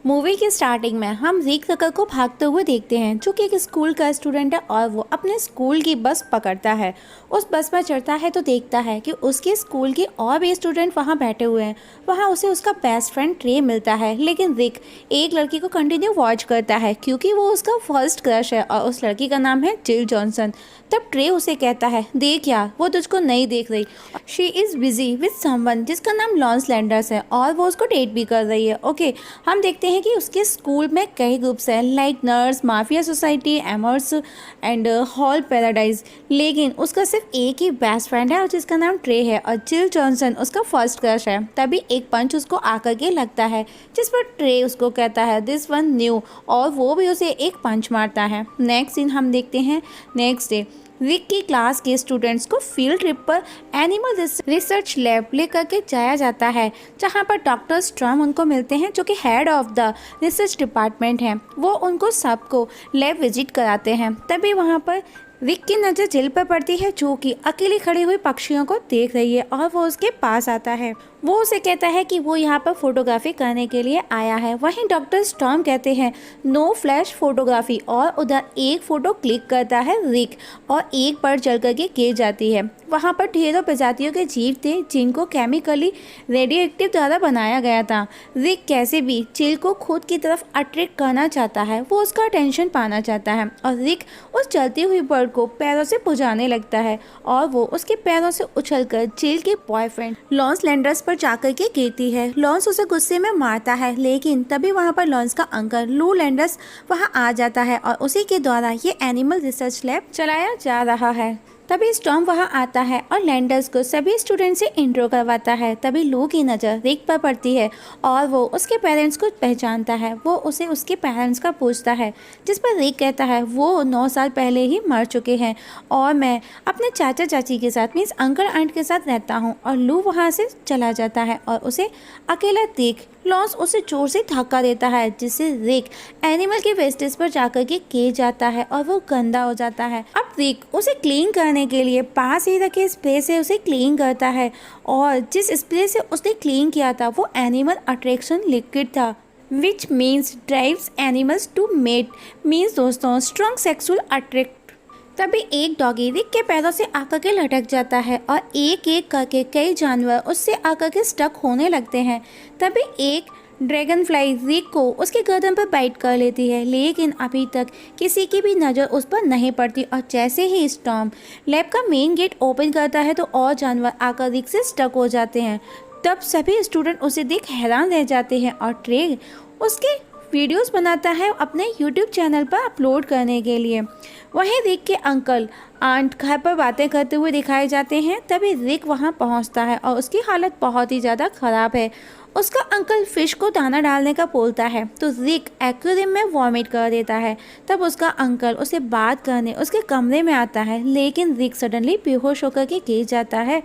Movie की starting में हम रिक टकर को भागते हुए देखते हैं, जो कि एक स्कूल का स्टूडेंट है और वो अपने स्कूल की बस पकड़ता है। उस बस में चढ़ता है तो देखता है कि उसके स्कूल के और भी स्टूडेंट वहाँ बैठे हुए हैं। वहाँ उसे उसका बेस्ट फ्रेंड ट्रे मिलता है, लेकिन रिक एक लड़की को कंटिन्यू वॉच करता है क्योंकि वो उसका फर्स्ट क्रश है और उस लड़की का नाम है जिल जॉनसन। तब ट्रे उसे कहता है, देख यार, वो तुझको नहीं देख रही, she is busy with someone जिसका नाम लॉन्स लैंडर्स है और वो उसको डेट भी कर रही है। ओके, हम देखते हैं कि उसके स्कूल में कई ग्रुप्स हैं, like nurse, mafia society, emmers and hall paradise, लेकिन उसका सिर्फ एक ही बेस्ट फ्रेंड है और जिसका नाम ट्रे है और जिल जॉनसन उसका फर्स्ट क्रश है। तभी एक पंच उसको आकर के लगता है, जिस पर ट्रे उसको कहता है दिस वन न्यू, और वो भी उसे एक पंच मारता है। नेक्स्ट सीन हम देखते हैं नेक्स्ट डे। रिक की क्लास के स्टूडेंट्स को फील्ड ट्रिप पर एनिमल रिसर्च लैब लेकर के जाया जाता है, जहां पर डॉक्टर स्ट्रॉम उनको मिलते हैं, जो कि head of the research department हैं। वो उनको सबको लैब विजिट कराते हैं। तभी वहां पर रिक की नज़र जिल पर पड़ती है, जो कि अकेली खड़ी हुई पक्षियों को देख रही है, और वो उसके पास आता है। वो उसे कहता है कि वो यहाँ पर फोटोग्राफी करने के लिए आया है। वहीं डॉक्टर स्टॉर्म कहते हैं नो फ्लैश फोटोग्राफी, और उधर एक फ़ोटो क्लिक करता है रिक और एक बर्ड जल करके गिर जाती है। वहाँ पर ढेरों प्रजातियों के जीव थे जिनको केमिकली रेडियो एक्टिव द्वारा बनाया गया था। रिक कैसे भी चिल को खुद की तरफ अट्रैक्ट करना चाहता है, वो उसका अटेंशन पाना चाहता है, और रिक उस जलती हुई बर्ड को पैरों से बुझाने लगता है और वो उसके पैरों से उछलकर चिल के बॉयफ्रेंड लॉन्स लैंडर्स पर जाकर के गिरती है। लॉन्स उसे गुस्से में मारता है, लेकिन तभी वहाँ पर लॉन्स का अंकल लू लैंडर्स वहाँ आ जाता है और उसी के द्वारा ये एनिमल रिसर्च लैब चलाया जा रहा है। तभी स्टॉर्म वहां आता है और लैंडर्स को सभी स्टूडेंट से इंट्रो करवाता है। तभी लू की नज़र रिक पर पड़ती है और वो उसके पेरेंट्स को पहचानता है। वो उसे उसके पेरेंट्स का पूछता है, जिस पर रिक कहता है वो 9 साल पहले ही मर चुके हैं और मैं अपने चाचा चाची के साथ मीन्स अंकल आंट के साथ रहता हूँ। और लू वहाँ से चला जाता है और उसे अकेला देख लॉन्स उसे जोर से धक्का देता है, जिससे रिक एनिमल के वेस्टेज पर जाकर के गिर जाता है और वो गंदा हो जाता है। अब रिक उसे क्लीन करने के लिए पास ही रखे स्प्रे से उसे क्लीन करता है, और जिस स्प्रे से उसने क्लीन किया था वो एनिमल अट्रैक्शन लिक्विड था, which means drives animals to mate, means दोस्तों स्ट्रॉन्ग सेक्सुअल अट्रैक्ट। तभी एक डॉगी रिक के पैरों से आकर के लटक जाता है और एक एक करके कई जानवर उससे आकर के स्टक होने लगते हैं। तभी एक ड्रैगन फ्लाई रिक को उसके गर्दन पर बाइट कर लेती है, लेकिन अभी तक किसी की भी नज़र उस पर नहीं पड़ती। और जैसे ही स्टॉर्म लैब का मेन गेट ओपन करता है तो और जानवर आकर रिक से स्टक हो जाते हैं। तब सभी स्टूडेंट उसे देख हैरान रह जाते हैं और ट्रे उसके वीडियोस बनाता है अपने यूट्यूब चैनल पर अपलोड करने के लिए। वहीं रिक के अंकल आंट घर पर बातें करते हुए दिखाए जाते हैं। तभी रिक वहां पहुंचता है और उसकी हालत बहुत ही ज़्यादा ख़राब है। उसका अंकल फिश को दाना डालने का बोलता है तो रिक एक्वेरियम में वॉमिट कर देता है। तब उसका अंकल उसे बात करने उसके कमरे में आता है, लेकिन रिक सडनली बेहोश होकर के गिर जाता है।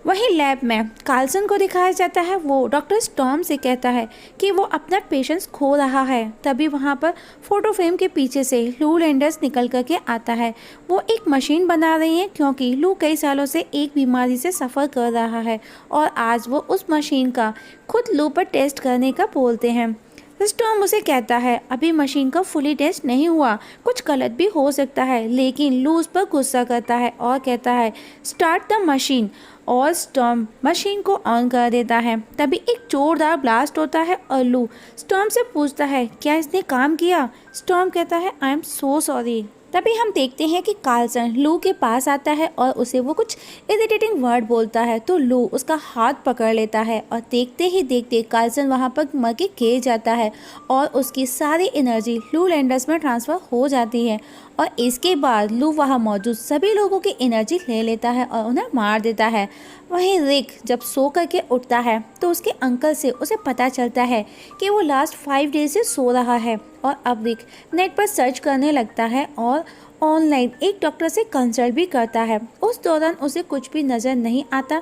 वहीं लैब में कार्लसन को दिखाया जाता है। वो डॉक्टर स्टॉर्म से कहता है कि वो अपना पेशेंस खो रहा है। तभी वहाँ पर फोटो फ्रेम के पीछे से लू लैंडर्स निकल करके आता है। वो एक मशीन बना रही है क्योंकि लू कई सालों से एक बीमारी से सफ़र कर रहा है और आज वो उस मशीन का खुद लू पर टेस्ट करने का बोलते हैं। स्टॉर्म उसे कहता है अभी मशीन का फुली टेस्ट नहीं हुआ, कुछ गलत भी हो सकता है, लेकिन लू उस पर गुस्सा करता है और कहता है स्टार्ट द मशीन, और स्टॉर्म मशीन को ऑन कर देता है। तभी एक जोरदार ब्लास्ट होता है और लू स्टॉर्म से पूछता है क्या इसने काम किया। स्टॉर्म कहता है आई एम सो सॉरी। तभी हम देखते हैं कि कार्लसन लू के पास आता है और उसे वो कुछ इरिटेटिंग वर्ड बोलता है तो लू उसका हाथ पकड़ लेता है और देखते ही देखते कार्लसन वहाँ पर मर के गिर जाता है और उसकी सारी एनर्जी लू लैंडर्स में ट्रांसफ़र हो जाती है। और इसके बाद लू वहाँ मौजूद सभी लोगों की एनर्जी ले लेता है और उन्हें मार देता है। वहीं रिक जब सो करके उठता है तो उसके अंकल से उसे पता चलता है कि वो लास्ट 5 डेज से सो रहा है, और अब रिक नेट पर सर्च करने लगता है और ऑनलाइन एक डॉक्टर से कंसल्ट भी करता है। उस दौरान उसे कुछ भी नज़र नहीं आता।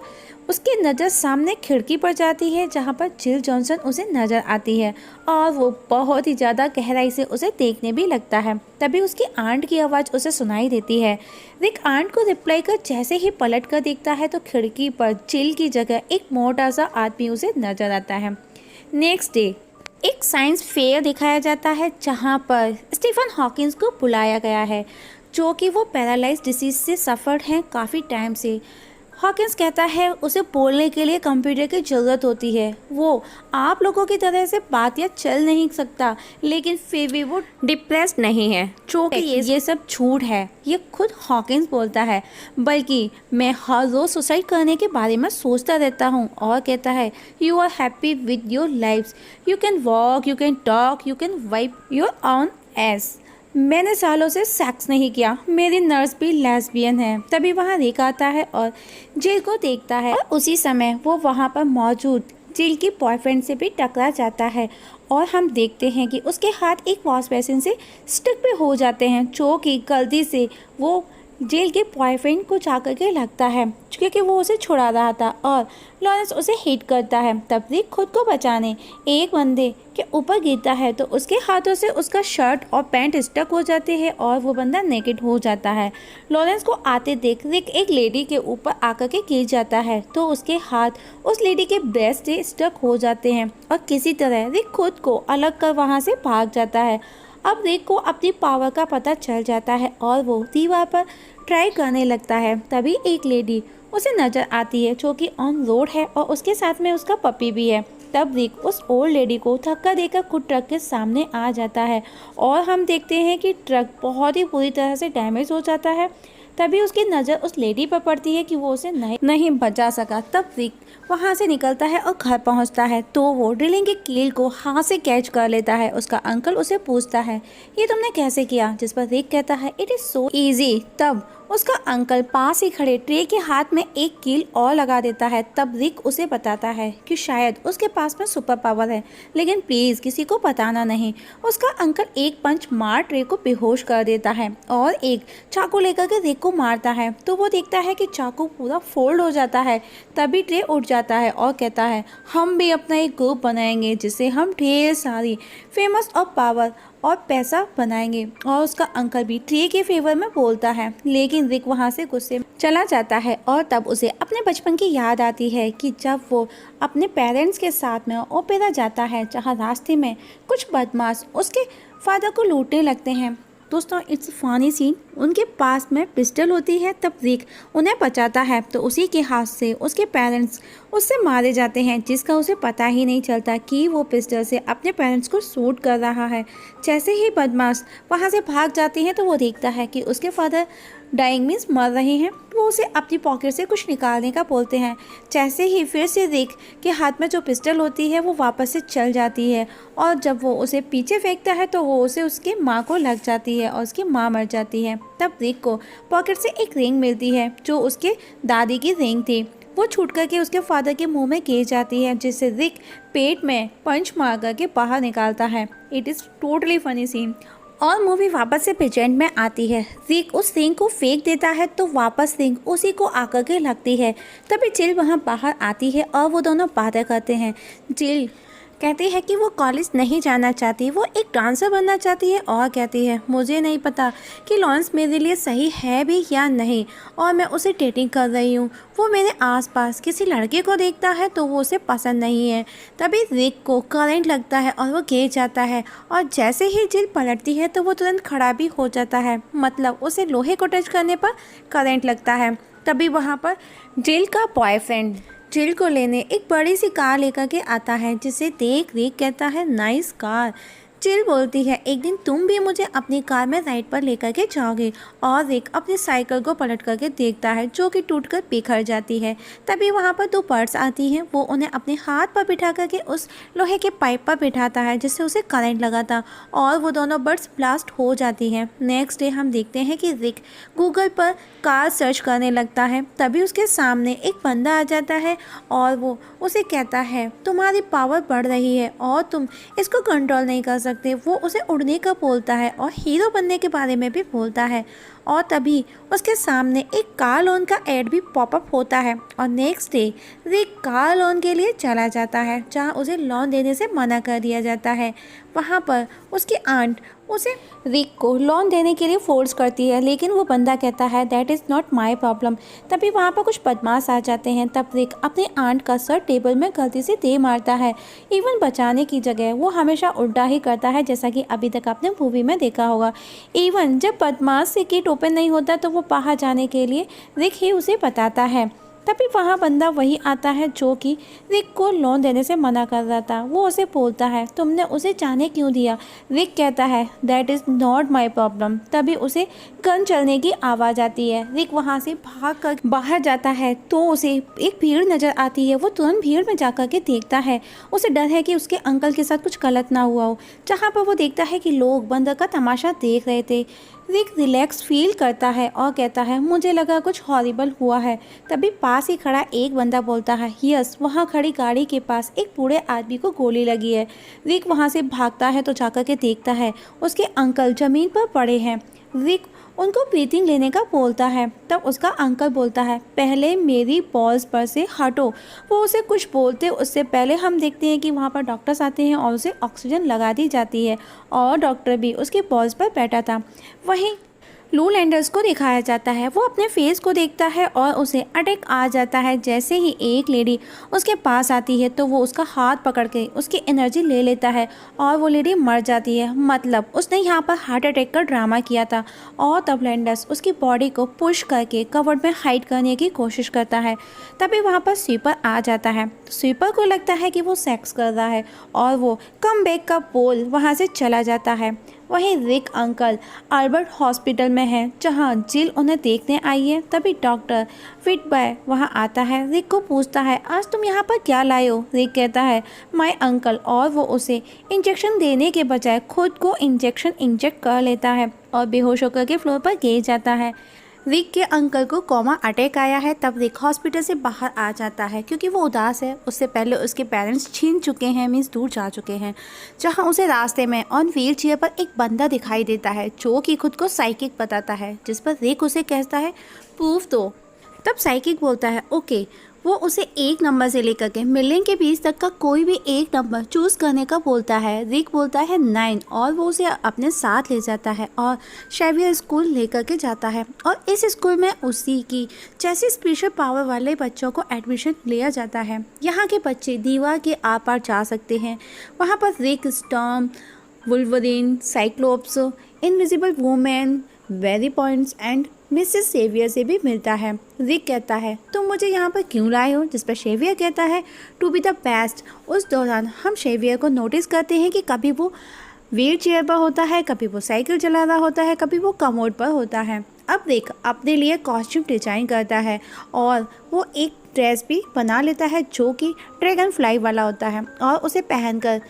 उसकी नज़र सामने खिड़की पर जाती है जहाँ पर जिल जॉनसन उसे नज़र आती है और वो बहुत ही ज़्यादा गहराई से उसे देखने भी लगता है। तभी उसकी आंट की आवाज़ उसे सुनाई देती है। रिक आंट को रिप्लाई कर जैसे ही पलट कर देखता है तो खिड़की पर जिल की जगह एक मोटा सा आदमी उसे नज़र आता है। नेक्स्ट डे एक साइंस फेयर दिखाया जाता है जहाँ पर स्टीफन हॉकिंस को बुलाया गया है, जो कि वो पैरालाइज डिसीज से सफ़र हैं काफ़ी टाइम से। हॉकिंस कहता है उसे बोलने के लिए कंप्यूटर की ज़रूरत होती है। वो आप लोगों की तरह से बात या चल नहीं सकता, लेकिन फिर भी वो डिप्रेस्ड नहीं है, जो कि ये सब झूठ है। ये खुद हॉकिंस बोलता है, बल्कि मैं हर रोज़ सुसाइड करने के बारे में सोचता रहता हूँ। और कहता है you are happy with your life, you can walk, you can talk, you can wipe your own ass. मैंने सालों से सेक्स नहीं किया, मेरी नर्स भी लेस्बियन है। तभी वहाँ रिक आता है और जिल को देखता है, और उसी समय वो वहाँ पर मौजूद जिल की बॉयफ्रेंड से भी टकरा जाता है। और हम देखते हैं कि उसके हाथ एक वॉश बेसिन से स्टिक पे हो जाते हैं, जो कि गलती से वो जेल के बॉयफ्रेंड को जाकर के लगता है, क्योंकि वो उसे छुड़ा रहा था और लॉरेंस उसे हिट करता है। तब रिक खुद को बचाने एक बंदे के ऊपर गिरता है तो उसके हाथों से उसका शर्ट और पैंट स्टक हो जाते हैं और वो बंदा नेकेड हो जाता है। लॉरेंस को आते देख रिक एक लेडी के ऊपर आकर के गिर जाता है तो उसके हाथ उस लेडी के ब्रेस्ट से स्टक हो जाते हैं और किसी तरह रिक खुद को अलग कर वहाँ से भाग जाता है। अब रिक को अपनी पावर का पता चल जाता है और वो दीवार पर ट्राई करने लगता है। तभी एक लेडी उसे नज़र आती है, जो कि ऑन रोड है और उसके साथ में उसका पपी भी है। तब रिक उस ओल्ड लेडी को धक्का देकर खुद ट्रक के सामने आ जाता है और हम देखते हैं कि ट्रक बहुत ही बुरी तरह से डैमेज हो जाता है। तभी उसकी नज़र उस लेडी पर पड़ती है कि वो उसे नहीं बचा सका। तब रिक वहाँ से निकलता है और घर पहुँचता है तो वो ड्रिलिंग के कील को हाथ से कैच कर लेता है। उसका अंकल उसे पूछता है ये तुमने कैसे किया, जिस पर रिक कहता है इट इज़ सो ईजी। तब उसका अंकल पास ही खड़े ट्रे के हाथ में एक कील और लगा देता है। तब रिक उसे बताता है कि शायद उसके पास में सुपर पावर है, लेकिन प्लीज़ किसी को बताना नहीं। उसका अंकल एक पंच मार ट्रे को बेहोश कर देता है और एक चाकू लेकर के रिक को मारता है तो वो देखता है कि चाकू पूरा फोल्ड हो जाता है। तभी ट्रे उठ जाता है और कहता है हम भी अपना एक ग्रुप बनाएंगे जिससे हम ढेर सारी फेमस और पावर और पैसा बनाएंगे। और उसका अंकल भी ट्रे के फेवर में बोलता है, लेकिन रिक वहाँ से गुस्से में चला जाता है। और तब उसे अपने बचपन की याद आती है कि जब वो अपने पेरेंट्स के साथ में ओपेरा जाता है, जहाँ रास्ते में कुछ बदमाश उसके फादर को लूटने लगते हैं। दोस्तों इट्स फनी सीन, उनके पास में पिस्टल होती है। तब रिक उन्हें बचाता है तो उसी के हाथ से उसके पेरेंट्स उससे मारे जाते हैं, जिसका उसे पता ही नहीं चलता कि वो पिस्टल से अपने पेरेंट्स को शूट कर रहा है। जैसे ही बदमाश वहाँ से भाग जाते हैं तो वो देखता है कि उसके फादर डाइंग मीन्स मर रहे हैं। वो उसे अपनी पॉकेट से कुछ निकालने का बोलते हैं। जैसे ही फिर से रिक के हाथ में जो पिस्टल होती है वो वापस से चल जाती है और जब वो उसे पीछे फेंकता है तो वो उसे उसकी माँ को लग जाती है और उसकी माँ मर जाती है। तब रिक को पॉकेट से एक रिंग मिलती है जो उसके दादी की रिंग थी। वो छूट करके उसके फादर के मुंह में गिर जाती है, जिससे रिक पेट में पंच मार करके बाहर निकालता है। It is totally funny scene. और मूवी वापस से प्रेजेंट में आती है। रिक उस रिंग को फेंक देता है तो वापस रिंग उसी को आकर के लगती है। तभी जिल वहाँ बाहर आती है और वो दोनों बातें करते हैं। जिल कहती है कि वो कॉलेज नहीं जाना चाहती, वो एक डांसर बनना चाहती है और कहती है मुझे नहीं पता कि लॉरेंस मेरे लिए सही है भी या नहीं और मैं उसे डेटिंग कर रही हूँ। वो मेरे आसपास किसी लड़के को देखता है तो वो उसे पसंद नहीं है। तभी रिक को करंट लगता है और वो गिर जाता है और जैसे ही जिल पलटती है तो वो तुरंत खड़ा भी हो जाता है, मतलब उसे लोहे को टच करने पर करंट लगता है। तभी वहाँ पर जिल का बॉयफ्रेंड जिल को लेने एक बड़ी सी कार लेकर के आता है, जिसे देख रिक कहता है नाइस कार। जिल बोलती है एक दिन तुम भी मुझे अपनी कार में राइड पर लेकर के जाओगे। और रिक अपनी साइकिल को पलट करके देखता है जो कि टूटकर बिखर जाती है। तभी वहाँ पर दो बर्ड्स आती हैं, वो उन्हें अपने हाथ पर बिठा करके उस लोहे के पाइप पर बिठाता है जिससे उसे करंट लगा था और वो दोनों बर्ड्स ब्लास्ट हो जाती हैं। नेक्स्ट डे हम देखते हैं कि रिक गूगल पर कार सर्च करने लगता है। तभी उसके सामने एक बंदा आ जाता है और वो उसे कहता है तुम्हारी पावर बढ़ रही है और तुम इसको कंट्रोल नहीं कर सकते। वो उसे उड़ने का बोलता है और हीरो बनने के बारे में भी बोलता है। और तभी उसके सामने एक कार लोन का ऐड भी पॉपअप होता है और नेक्स्ट डे रिक कार लोन के लिए चला जाता है, जहां उसे लोन देने से मना कर दिया जाता है। वहां पर उसकी आंट उसे रिक को लोन देने के लिए फोर्स करती है, लेकिन वो बंदा कहता है that is not my problem. तभी वहाँ पर कुछ बदमाश आ जाते हैं। तब रिक अपने आंट का सर टेबल में गलती से दे मारता है। इवन बचाने की जगह वो हमेशा उल्टा ही करता है, जैसा कि अभी तक आपने मूवी में देखा होगा। इवन जब बदमाश से गेट ओपन नहीं होता तो वो बाहर जाने के लिए रिक ही उसे बताता है। तभी वहाँ बंदा वही आता है जो कि रिक को लोन देने से मना कर रहा था। वो उसे बोलता है तुमने उसे जाने क्यों दिया। रिक कहता है that is not my problem. तभी उसे गन चलने की आवाज़ आती है। रिक वहाँ से भाग कर बाहर जाता है तो उसे एक भीड़ नज़र आती है। वो तुरंत भीड़ में जाकर के देखता है। उसे डर है कि उसके अंकल के साथ कुछ गलत ना हुआ हो। जहाँ पर वो देखता है कि लोग बंदर का तमाशा देख रहे थे। रिक रिलैक्स फील करता है और कहता है मुझे लगा कुछ हॉरिबल हुआ है। तभी पास ही खड़ा एक बंदा बोलता है यस, वहाँ खड़ी गाड़ी के पास एक बूढ़े आदमी को गोली लगी है। रिक वहाँ से भागता है तो जाकर के देखता है उसके अंकल ज़मीन पर पड़े हैं। रिक उनको ब्रीथिंग लेने का बोलता है। तब उसका अंकल बोलता है पहले मेरी पॉज पर से हटो। वो उसे कुछ बोलते उससे पहले हम देखते हैं कि वहाँ पर डॉक्टर्स आते हैं और उसे ऑक्सीजन लगा दी जाती है और डॉक्टर भी उसके पॉज पर बैठा था। वहीं लू लैंडर्स को दिखाया जाता है। वो अपने फेस को देखता है और उसे अटैक आ जाता है। जैसे ही एक लेडी उसके पास आती है तो वो उसका हाथ पकड़ के उसकी एनर्जी ले लेता है और वो लेडी मर जाती है। मतलब उसने यहाँ पर हार्ट अटैक का ड्रामा किया था। और तब लैंडर्स उसकी बॉडी को पुश करके कवर्ड में हाइड करने की कोशिश करता है। तभी वहाँ पर स्वीपर आ जाता है। स्वीपर को लगता है कि वो सेक्स कर रहा है और वो कम बैक का बोल वहाँ से चला जाता है। वहीं रिक अंकल अल्बर्ट हॉस्पिटल में है जहां जिल उन्हें देखने आई है। तभी डॉक्टर फिटबॉय वहां आता है। रिक को पूछता है आज तुम यहाँ पर क्या लाए हो। रिक कहता है माय अंकल और वो उसे इंजेक्शन देने के बजाय खुद को इंजेक्ट कर लेता है और बेहोश होकर के फ्लोर पर गिर जाता है। रिक के अंकल को कोमा अटैक आया है। तब रिक हॉस्पिटल से बाहर आ जाता है क्योंकि वो उदास है। उससे पहले उसके पेरेंट्स छीन चुके हैं, मीन्स दूर जा चुके हैं। जहां उसे रास्ते में ऑन व्हील चेयर पर एक बंदा दिखाई देता है जो कि खुद को साइकिक बताता है, जिस पर रिक उसे कहता है प्रूफ दो। तब साइकिक बोलता है ओके। वो उसे एक नंबर से लेकर के मिलियन के 20 तक का कोई भी एक नंबर चूज़ करने का बोलता है। रिक बोलता है 9 और वो उसे अपने साथ ले जाता है और शेवियर स्कूल लेकर के जाता है। और इस स्कूल में उसी की जैसे स्पेशल पावर वाले बच्चों को एडमिशन लिया जाता है। यहाँ के बच्चे दीवार के आर पार जा सकते हैं। वहाँ पर Rick Storm, Wolverine, Cyclops, Invisible Woman, very points and Mrs Xavier से भी मिलता है। रिक कहता है तुम मुझे यहाँ पर क्यों लाए हो, जिस पर शेवियर कहता है टू बी द बेस्ट। उस दौरान हम शेवियर को नोटिस करते हैं कि कभी वो व्हील चेयर पर होता है, कभी वो साइकिल चला रहा होता है, कभी वो कमोड पर होता है। अब रिक अपने लिए कॉस्ट्यूम डिजाइन करता है और वो एक ड्रेस भी बना लेता है जो कि ड्रैगन फ्लाई वाला होता है और उसे पहनकर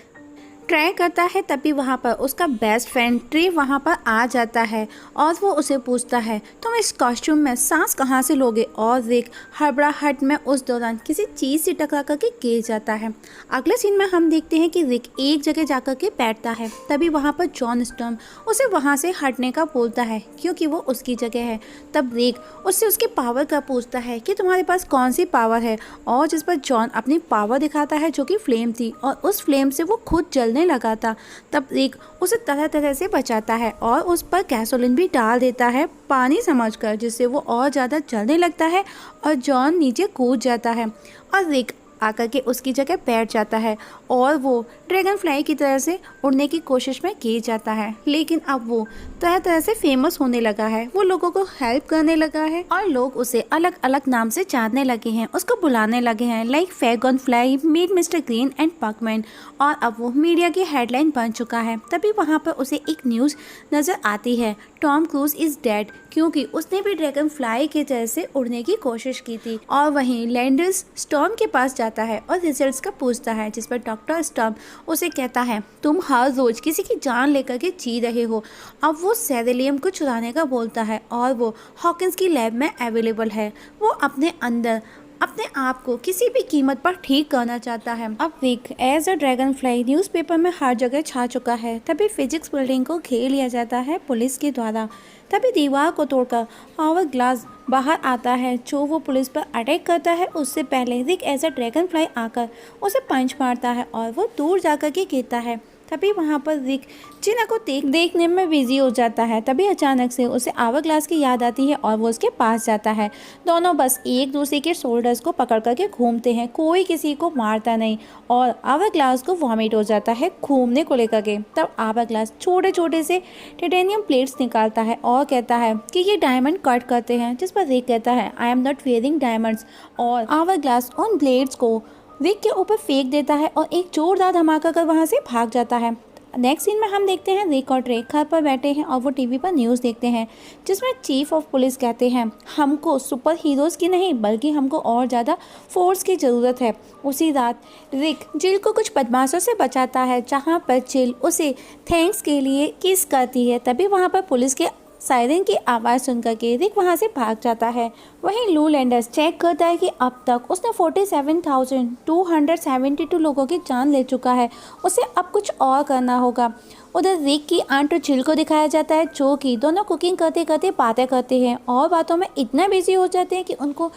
ट्राई करता है। तभी वहाँ पर उसका बेस्ट फ्रेंड ट्री वहाँ पर आ जाता है और वो उसे पूछता है तुम इस कॉस्ट्यूम में सांस कहाँ से लोगे। और रिक हड़बड़ाहट में उस दौरान किसी चीज़ से टकरा करके गिर जाता है। अगले सीन में हम देखते हैं कि रिक एक जगह जाकर के बैठता है। तभी वहाँ पर जॉन स्टॉर्म उसे वहाँ से हटने का बोलता है क्योंकि वो उसकी जगह है। तब रिक उससे उसके पावर का पूछता है कि तुम्हारे पास कौन सी पावर है, और जिस पर जॉन अपनी पावर दिखाता है जो कि फ्लेम थी और उस फ्लेम से वो खुद जलने लगा था। तब रिक उसे तरह तरह से बचाता है और उस पर गैसोलीन भी डाल देता है पानी समझकर, जिससे वो और ज़्यादा जलने लगता है और जॉन नीचे कूद जाता है और रिक आकर के उसकी जगह बैठ जाता है और वो ड्रैगन फ्लाई की तरह से उड़ने की कोशिश में गिर जाता है। लेकिन अब वो तरह तरह से फेमस होने लगा है, वो लोगों को हेल्प करने लगा है और लोग उसे अलग अलग नाम से जानने लगे हैं, उसको बुलाने लगे हैं like Fagan fly, meet Mr Green and Puckman. और अब वो मीडिया की हेडलाइन बन चुका है। तभी वहाँ पर उसे एक न्यूज़ नज़र आती है टॉम क्रूज इज़ डेड, क्योंकि उसने भी ड्रैगन फ्लाई की तरह से उड़ने की कोशिश की थी। और वहीं लैंडर्स स्टॉर्म के पास जाता है और रिजल्ट्स का पूछता है, जिस पर डॉक्टर स्टॉर्म उसे कहता है तुम हर रोज किसी की जान लेकर के जी रहे हो। अब वो सेरेलियम को चुराने का बोलता है और वो हॉकिंस की लैब में अवेलेबल है। वो अपने अंदर अपने आप को किसी भी कीमत पर ठीक करना चाहता है। अब Rick as a dragonfly newspaper में हर जगह छा चुका है। तभी फिजिक्स बिल्डिंग को घेर लिया जाता है पुलिस के द्वारा। तभी दीवार को तोड़कर आवर ग्लास बाहर आता है जो वो पुलिस पर अटैक करता है। उससे पहले रिक एज अ ड्रैगन फ्लाई आकर उसे पंच मारता है और वो दूर जाकर के गिरता है। तभी वहाँ पर रिक जिना को देखने में बिजी हो जाता है। तभी अचानक से उसे आवर-ग्लास की याद आती है और वो उसके पास जाता है। दोनों बस एक दूसरे के शोल्डर्स को पकड़ करके घूमते हैं, कोई किसी को मारता नहीं और आवर-ग्लास को वॉमिट हो जाता है घूमने को लेकर के। तब आवर-ग्लास छोटे छोटे से टाइटेनियम प्लेट्स निकालता है और कहता है कि ये डायमंड कट करते हैं, जिस पर रिक कहता है I am not wearing diamonds, और आवर-ग्लास उन प्लेट्स को रिक के ऊपर फेंक देता है और एक जोरदार धमाका कर वहाँ से भाग जाता है। नेक्स्ट सीन में हम देखते हैं रिक और ट्रे घर पर बैठे हैं और वो टीवी पर न्यूज़ देखते हैं, जिसमें चीफ ऑफ पुलिस कहते हैं हमको सुपर हीरोज़ की नहीं बल्कि हमको और ज़्यादा फोर्स की ज़रूरत है। उसी रात रिक जिल को कुछ बदमाशों से बचाता है, जहाँ पर जिल उसे थैंक्स के लिए किस करती है। तभी वहाँ पर पुलिस के सायरन की आवाज़ सुनकर के रिक वहाँ से भाग जाता है। वहीं लू लैंडर्स चेक करता है कि अब तक उसने 47,272 लोगों की जान ले चुका है, उसे अब कुछ और करना होगा। उधर रिक की आंट और जिल को दिखाया जाता है, जो कि दोनों कुकिंग करते करते बातें करते हैं और बातों में इतना बिजी हो जाते हैं कि उनको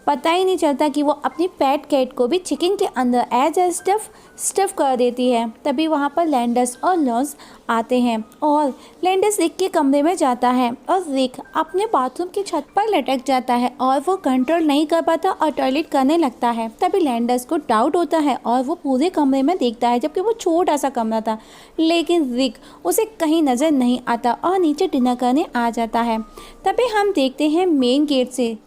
पता ही नहीं चलता कि वो अपनी पेट कैट को भी चिकन के अंदर एज ए स्टफ कर देती है। तभी वहाँ पर लैंडर्स और लॉस आते हैं और लैंडर्स रिक के कमरे में जाता है और रिक अपने बाथरूम की छत पर लटक जाता है और वो कंट्रोल नहीं कर पाता और टॉयलेट करने लगता है। तभी लैंडर्स को डाउट होता है और वो पूरे कमरे में देखता है, जबकि वो छोटा सा कमरा था, लेकिन रिक उसे कहीं नज़र नहीं आता और नीचे डिनर करने आ जाता है। तभी हम देखते हैं मेन गेट से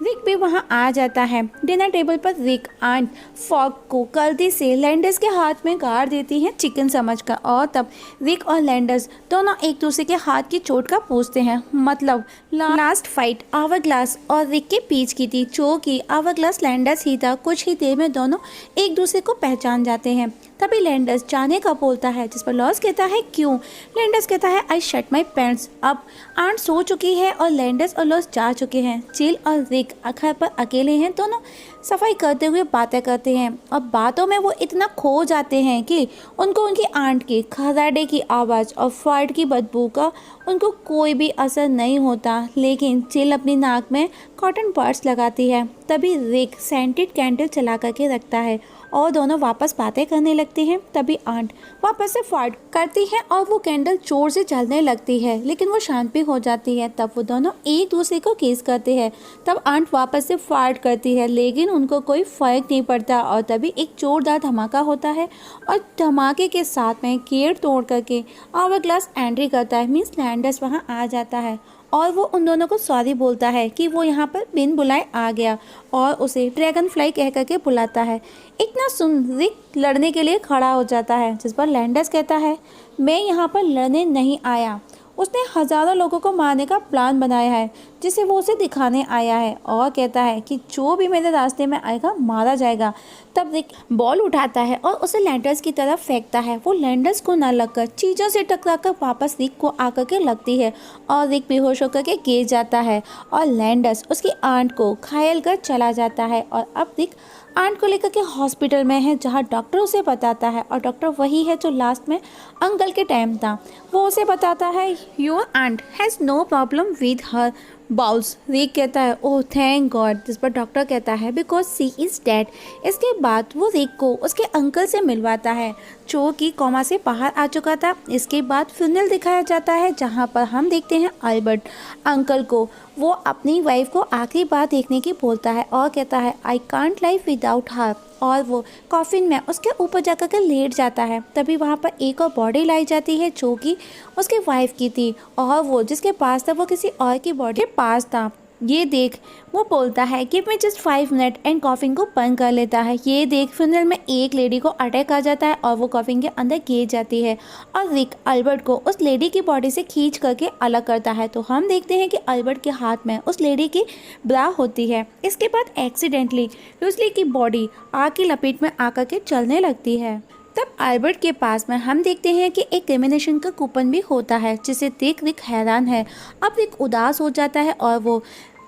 रिक भी वहाँ आ जाता है। डिनर टेबल पर रिक आंट फॉक को गलती से लैंडर्स के हाथ में गाड़ देती है चिकन समझकर, और तब रिक और लैंडर्स दोनों एक दूसरे के हाथ की चोट का पूछते हैं। मतलब लास्ट फाइट आवर-ग्लास और रिक के बीच की थी, जो कि आवर-ग्लास लैंडर्स ही था। कुछ ही देर में दोनों एक दूसरे को पहचान जाते हैं। तभी लैंडर्स जाने का बोलता है, जिस पर लॉस कहता है क्यों। लैंडर्स कहता है आई शट माई पैंट्स। अब आंट सो चुकी है और लैंडर्स और लॉस जा चुके हैं। जिल और रिक घर पर अकेले हैं, दोनों सफाई करते हुए बातें करते हैं और बातों में वो इतना खो जाते हैं कि उनको उनकी आंट की खर्राटे की आवाज़ और फार्ट की बदबू का उनको कोई भी असर नहीं होता। लेकिन जिल अपनी नाक में कॉटन बड्स लगाती है। तभी रिक सेंटेड कैंडल चला करके रखता है और दोनों वापस बातें करने लगते हैं। तभी आंट वापस से फार्ट करती है और वो कैंडल जोर से जलने लगती है, लेकिन वो शांत भी हो जाती है। तब वो दोनों एक दूसरे को किस करते हैं। तब आंट वापस से फार्ट करती है, लेकिन उनको कोई फर्क नहीं पड़ता और तभी एक जोरदार धमाका होता है और धमाके के साथ में गेट तोड़ करके आवर-ग्लास एंट्री करता है। मीन्स लैंडर्स वहाँ आ जाता है और वो उन दोनों को सॉरी बोलता है कि वो यहाँ पर बिन बुलाए आ गया और उसे ड्रैगन फ्लाई कह करके बुलाता है। इतना सुन रिक लड़ने के लिए खड़ा हो जाता है, जिस पर लैंडर्स कहता है मैं यहाँ पर लड़ने नहीं आया, उसने हज़ारों लोगों को मारने का प्लान बनाया है जिसे वो उसे दिखाने आया है, और कहता है कि जो भी मेरे रास्ते में आएगा मारा जाएगा। तब रिक बॉल उठाता है और उसे लैंडर्स की तरफ फेंकता है। वो लैंडर्स को न लगकर चीज़ों से टकराकर वापस रिक को आकर के लगती है और रिक बेहोश होकर के गिर जाता है और लैंडर्स उसकी आंट को घायल कर चला जाता है। और अब रिक आंट को लेकर के हॉस्पिटल में है, जहाँ डॉक्टर उसे बताता है और डॉक्टर वही है जो लास्ट में अंकल के टाइम था। वो उसे बताता है your aunt has no problem with her bowels. Rick कहता है ओह थैंक गॉड, जिस पर डॉक्टर कहता है बिकॉज सी इज़ डेड। इसके बाद वो रिक को उसके अंकल से मिलवाता है, जो कि कोमा से बाहर आ चुका था। इसके बाद फ्यूनरल दिखाया जाता है, जहाँ पर हम देखते हैं अल्बर्ट अंकल को वो अपनी वाइफ को आखिरी बार देखने की बोलता है और कहता है I can't live without her, और वो कॉफिन में उसके ऊपर जाकर के लेट जाता है। तभी वहाँ पर एक और बॉडी लाई जाती है जो कि उसके वाइफ की थी, और वो जिसके पास था वो किसी और की बॉडी के पास था। ये देख वो बोलता है give me just 5 minute and coffin को बंद कर लेता है। ये देख फ्यूनरल में एक लेडी को अटैक आ जाता है और वो कॉफिन के अंदर गिर जाती है और रिक अल्बर्ट को उस लेडी की बॉडी से खींच करके अलग करता है। तो हम देखते हैं कि अल्बर्ट के हाथ में उस लेडी की ब्रा होती है। इसके बाद एक्सीडेंटली लूसली की बॉडी आग की लपेट में आकर के चलने लगती है। तब अल्बर्ट के पास में हम देखते हैं कि एक क्रिमिनेशन का कूपन भी होता है, जिसे देख रिक हैरान है। अब रिक उदास हो जाता है और वो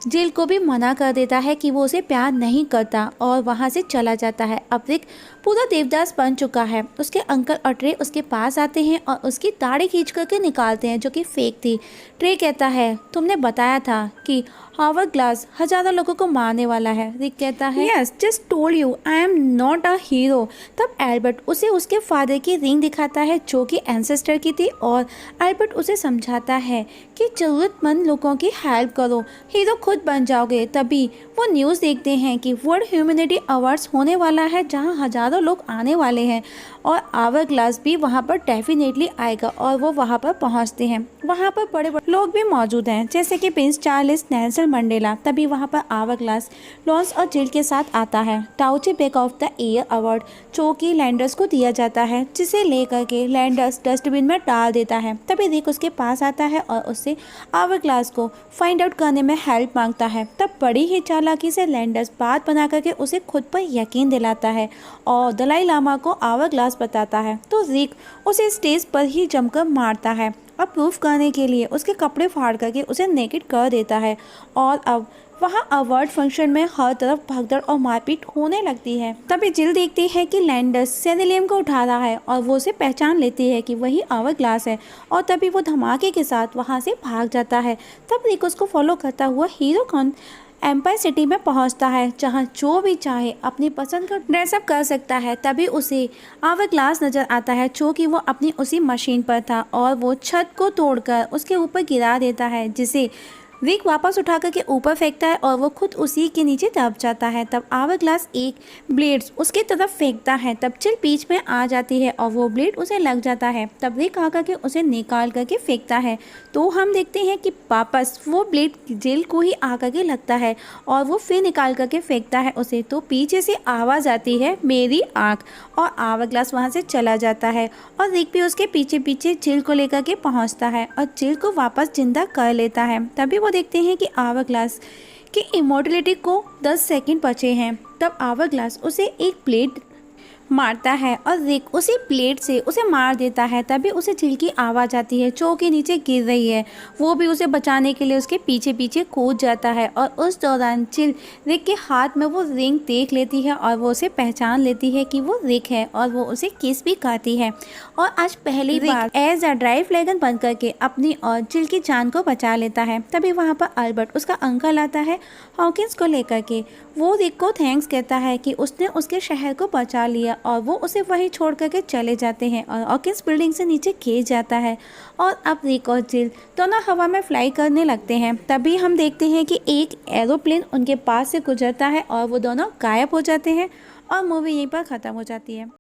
जिल को भी मना कर देता है कि वो उसे प्यार नहीं करता और वहाँ से चला जाता है। अब रिक पूरा देवदास बन चुका है। उसके अंकल और ट्रे उसके पास आते हैं और उसकी दाढ़ी खींच करके निकालते हैं, जो कि फेक थी। ट्रे कहता है तुमने बताया था कि आवर ग्लास हजारों लोगों को मारने वाला है। रिक कहता है yes just told you I am not a hero. तब एल्बर्ट उसे उसके फादर की रिंग दिखाता है जो कि एंसेस्टर की थी, और एल्बर्ट उसे समझाता है कि जरूरतमंद लोगों की हेल्प करो, हीरो खुद बन जाओगे। तभी वो न्यूज़ देखते हैं कि वर्ल्ड ह्यूमैनिटी अवार्ड्स होने वाला है जहां हजारों लोग आने वाले हैं, और आवर ग्लास भी वहां पर डेफिनेटली आएगा। और वो वहां पर पहुंचते हैं। वहां पर बड़े बड़े लोग भी मौजूद हैं जैसे कि प्रिंस चार्ल्स, नेल्सन मंडेला। तभी वहां पर आवर ग्लास लॉन्स और जिल के साथ आता है। Touché back of the year award जो कि लैंडर्स को दिया जाता है, जिसे लेकर के लैंडर्स डस्टबिन में डाल देता है। तभी रिक उसके पास आता है और उससे आवर ग्लास को फाइंड आउट करने में हेल्प मांगता है। तब बड़ी ही चालाकी से लैंडर्स बात बना करके उसे खुद पर यकीन दिलाता है और दलाई लामा को आवर ग्लास बताता है। तो रिक उसे स्टेज पर ही जमकर मारता है और प्रूफ करने के लिए उसके कपड़े फाड़ करके उसे नेकेड कर देता है। और अब वहाँ अवार्ड फंक्शन में हर तरफ भगदड़ और मारपीट होने लगती है। तभी जिल देखती है कि लैंडर्स सेनेलियम को उठा रहा है और वो उसे पहचान लेती है कि वही आवर ग्लास है, और तभी वो धमाके के साथ वहाँ से भाग जाता है। तब रिक उसको फॉलो करता हुआ हीरो कॉन एम्पायर सिटी में पहुंचता है, जहां जो भी चाहे अपनी पसंद का ड्रेसअप कर सकता है। तभी उसे आवर ग्लास नज़र आता है जो कि वो अपनी उसी मशीन पर था, और वो छत को तोड़कर उसके ऊपर गिरा देता है, जिसे रिक वापस उठा करके ऊपर फेंकता है और वो खुद उसी के नीचे दब जाता है। तब आवर ग्लास एक ब्लेड्स उसके तरफ फेंकता है। तब जिल बीच में आ जाती है और वो ब्लेड उसे लग जाता है। तब रिक आकर के उसे निकाल करके फेंकता है। तो हम देखते हैं कि वापस वो ब्लेड जिल को ही आकर के लगता है और वो फिर निकाल करके फेंकता है उसे। तो पीछे से आवाज़ आती है मेरी आँख, और आवर ग्लास वहाँ से चला जाता है। और रिक भी उसके पीछे पीछे जिल को लेकर के पहुँचता है और जिल को वापस जिंदा कर लेता है। तभी वो देखते हैं कि आवर ग्लास की इमोर्टलिटी को 10 सेकंड बचे हैं। तब आवर ग्लास उसे एक प्लेट मारता है और रिक उसी प्लेट से उसे मार देता है। तभी उसे जिल की आवाज़ आती है जो कि नीचे गिर रही है। वो भी उसे बचाने के लिए उसके पीछे पीछे कूद जाता है, और उस दौरान जिल रिक के हाथ में वो रिंग देख लेती है और वो उसे पहचान लेती है कि वो रिक है, और वो उसे किस भी करती है। और आज पहली बार एज अ ड्राई फ्लैगन बन करके अपनी और जिल की जान को बचा लेता है। तभी वहाँ पर अल्बर्ट उसका अंकल आता है हॉकिंस को लेकर के। वो रिक को थैंक्स कहता है कि उसने उसके शहर को बचा लिया, और वो उसे वहीं छोड़ करके चले जाते हैं और हॉकिंस बिल्डिंग से नीचे गिर जाता है। और अब रिक और जिल दोनों हवा में फ्लाई करने लगते हैं। तभी हम देखते हैं कि एक एरोप्लेन उनके पास से गुजरता है और वो दोनों गायब हो जाते हैं, और मूवी यहीं पर ख़त्म हो जाती है।